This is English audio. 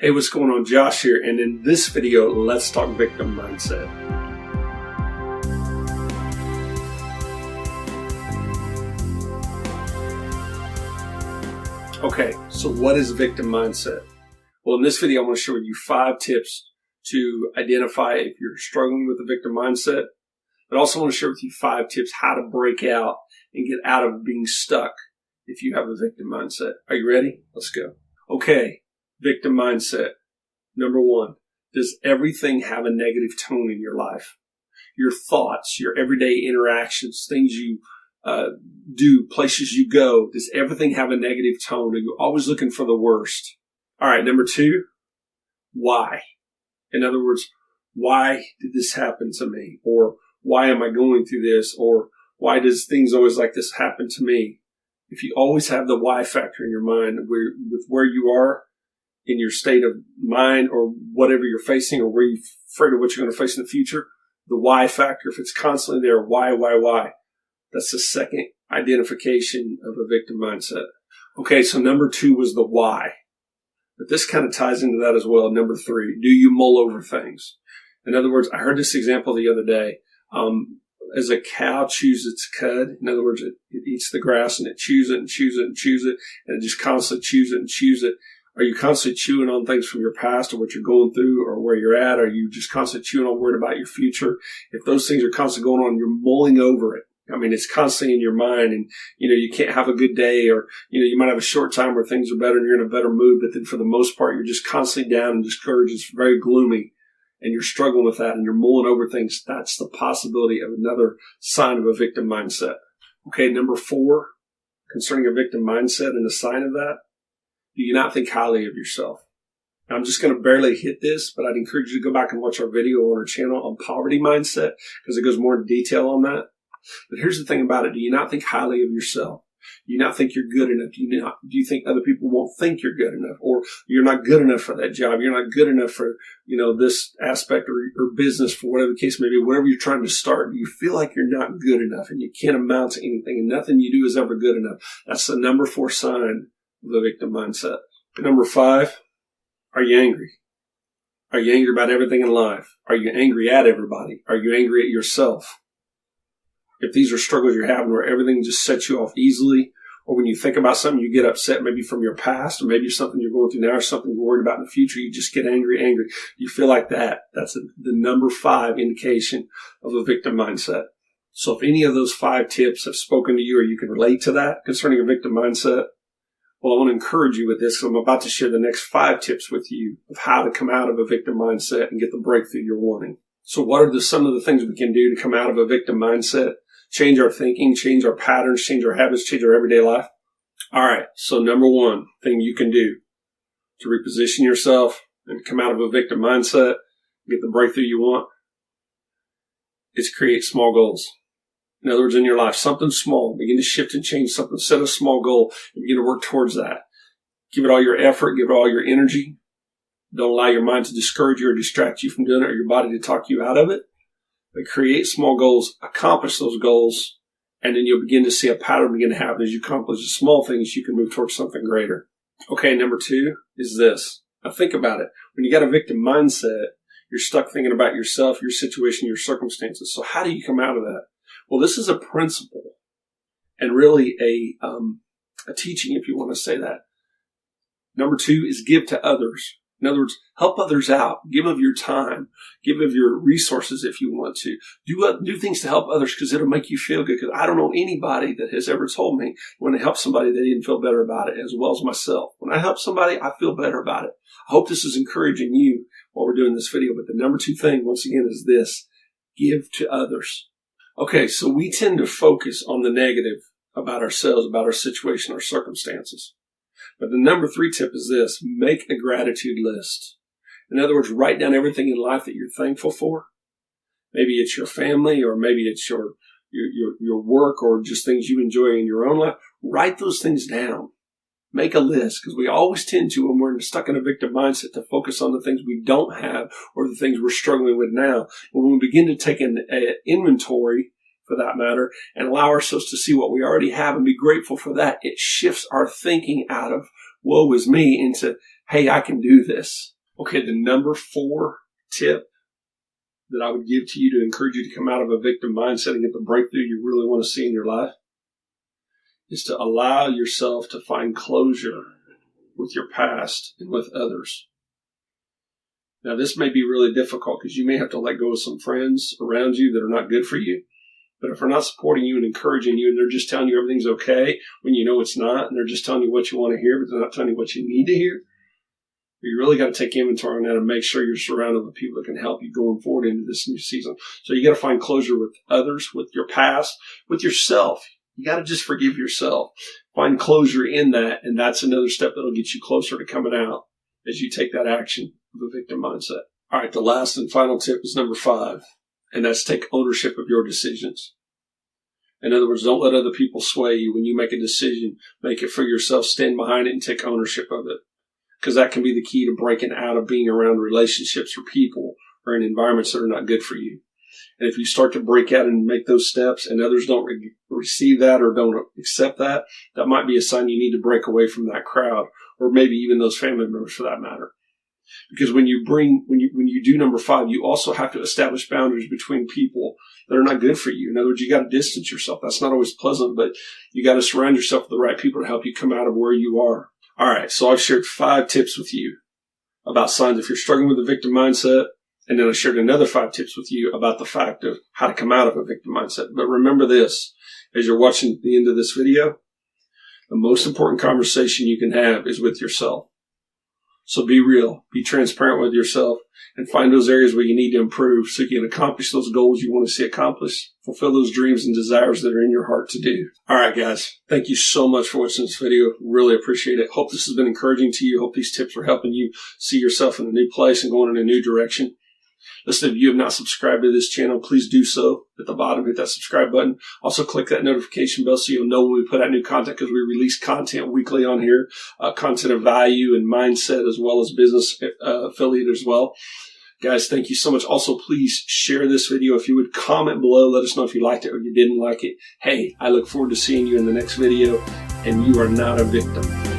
Hey, what's going on? Josh here, and in this video, let's talk victim mindset. Okay, so what is victim mindset? Well, in this video, I want to share with you 5 tips to identify if you're struggling with a victim mindset, but also want to share with you 5 tips how to break out and get out of being stuck if you have a victim mindset. Are you ready? Let's go. Okay, victim mindset. Number 1, does everything have a negative tone in your life? Your thoughts, your everyday interactions, things you do, places you go, does everything have a negative tone? Are you always looking for the worst? All right, number 2, why? In other words, why did this happen to me? Or why am I going through this? Or why does things always like this happen to me? If you always have the why factor in your mind with where you are in your state of mind or whatever you're facing or where you're afraid of what you're going to face in the future, the why factor, if it's constantly there, why, that's the second identification of a victim mindset. Okay, so number 2 was the why. But this kind of ties into that as well. Number 3, do you mull over things? In other words, I heard this example the other day. As a cow chews its cud, in other words, it eats the grass and it chews it and chews it and chews it, and it just constantly chews it and chews it. Are you constantly chewing on things from your past or what you're going through or where you're at? Are you just constantly chewing on worried about your future? If those things are constantly going on, you're mulling over it. I mean, it's constantly in your mind, and, you can't have a good day, or, you might have a short time where things are better and you're in a better mood, but then for the most part, you're just constantly down and discouraged. It's very gloomy, and you're struggling with that, and you're mulling over things. That's the possibility of another sign of a victim mindset. Okay, number 4, concerning a victim mindset and a sign of that, do you not think highly of yourself? Now, I'm just going to barely hit this, but I'd encourage you to go back and watch our video on our channel on poverty mindset, because it goes more in detail on that. But here's the thing about it. Do you not think highly of yourself? Do you not think you're good enough? Do you think other people won't think you're good enough? Or you're not good enough for that job? You're not good enough for, this aspect or business, for whatever the case may be, whatever you're trying to start. Do you feel like you're not good enough and you can't amount to anything and nothing you do is ever good enough? That's the number 4 sign of the victim mindset. Number 5, are you angry? Are you angry about everything in life? Are you angry at everybody? Are you angry at yourself? If these are struggles you're having where everything just sets you off easily, or when you think about something, you get upset maybe from your past, or maybe something you're going through now, or something you're worried about in the future, you just get angry. You feel like that. That's the number 5 indication of a victim mindset. So if any of those 5 tips have spoken to you or you can relate to that concerning a victim mindset, well, I want to encourage you with this. So I'm about to share the next 5 tips with you of how to come out of a victim mindset and get the breakthrough you're wanting. So what are some of the things we can do to come out of a victim mindset? Change our thinking, change our patterns, change our habits, change our everyday life. All right, so number 1 thing you can do to reposition yourself and come out of a victim mindset, get the breakthrough you want, is create small goals. In other words, in your life, something small. Begin to shift and change something. Set a small goal and begin to work towards that. Give it all your effort. Give it all your energy. Don't allow your mind to discourage you or distract you from doing it, or your body to talk you out of it. But create small goals, accomplish those goals, and then you'll begin to see a pattern begin to happen. As you accomplish the small things, you can move towards something greater. Okay, number 2 is this. Now think about it. When you got a victim mindset, you're stuck thinking about yourself, your situation, your circumstances. So how do you come out of that? Well, this is a principle and really a teaching, if you want to say that. Number 2 is give to others. In other words, help others out. Give of your time. Give of your resources if you want to. Do things to help others because it'll make you feel good. Because I don't know anybody that has ever told me when I help somebody they didn't feel better about it as well as myself. When I help somebody, I feel better about it. I hope this is encouraging you while we're doing this video. But the number 2 thing, once again, is this. Give to others. Okay, so we tend to focus on the negative about ourselves, about our situation, our circumstances. But the number 3 tip is this. Make a gratitude list. In other words, write down everything in life that you're thankful for. Maybe it's your family, or maybe it's your work, or just things you enjoy in your own life. Write those things down. Make a list, because we always tend to, when we're stuck in a victim mindset, to focus on the things we don't have or the things we're struggling with now. But when we begin to take an inventory, for that matter, and allow ourselves to see what we already have and be grateful for that, it shifts our thinking out of woe is me into, hey, I can do this. Okay, the number 4 tip that I would give to you to encourage you to come out of a victim mindset and get the breakthrough you really want to see in your life is to allow yourself to find closure with your past and with others. Now, this may be really difficult because you may have to let go of some friends around you that are not good for you. But if they're not supporting you and encouraging you and they're just telling you everything's okay when you know it's not, and they're just telling you what you want to hear, but they're not telling you what you need to hear, you really got to take inventory on that and make sure you're surrounded with people that can help you going forward into this new season. So you got to find closure with others, with your past, with yourself. You got to just forgive yourself. Find closure in that, and that's another step that'll get you closer to coming out as you take that action of a victim mindset. All right, the last and final tip is number 5, and that's take ownership of your decisions. In other words, don't let other people sway you. When you make a decision, make it for yourself, stand behind it, and take ownership of it. Because that can be the key to breaking out of being around relationships or people or in environments that are not good for you. And if you start to break out and make those steps and others don't receive that or don't accept that, that might be a sign you need to break away from that crowd, or maybe even those family members for that matter. Because when you do number 5, you also have to establish boundaries between people that are not good for you. In other words, you got to distance yourself. That's not always pleasant, but you got to surround yourself with the right people to help you come out of where you are. All right, so I've shared 5 tips with you about signs if you're struggling with a victim mindset, and then I shared another 5 tips with you about the fact of how to come out of a victim mindset. But remember this, as you're watching the end of this video, the most important conversation you can have is with yourself. So be real, be transparent with yourself, and find those areas where you need to improve so you can accomplish those goals you want to see accomplished, fulfill those dreams and desires that are in your heart to do. All right, guys, thank you so much for watching this video. Really appreciate it. Hope this has been encouraging to you. Hope these tips are helping you see yourself in a new place and going in a new direction. Listen, if you have not subscribed to this channel, please do so. At the bottom, hit that subscribe button. Also, click that notification bell so you'll know when we put out new content, because we release content weekly on here, content of value and mindset, as well as business affiliate as well. Guys, thank you so much. Also, please share this video. If you would comment below, let us know if you liked it or you didn't like it. Hey, I look forward to seeing you in the next video, and you are not a victim.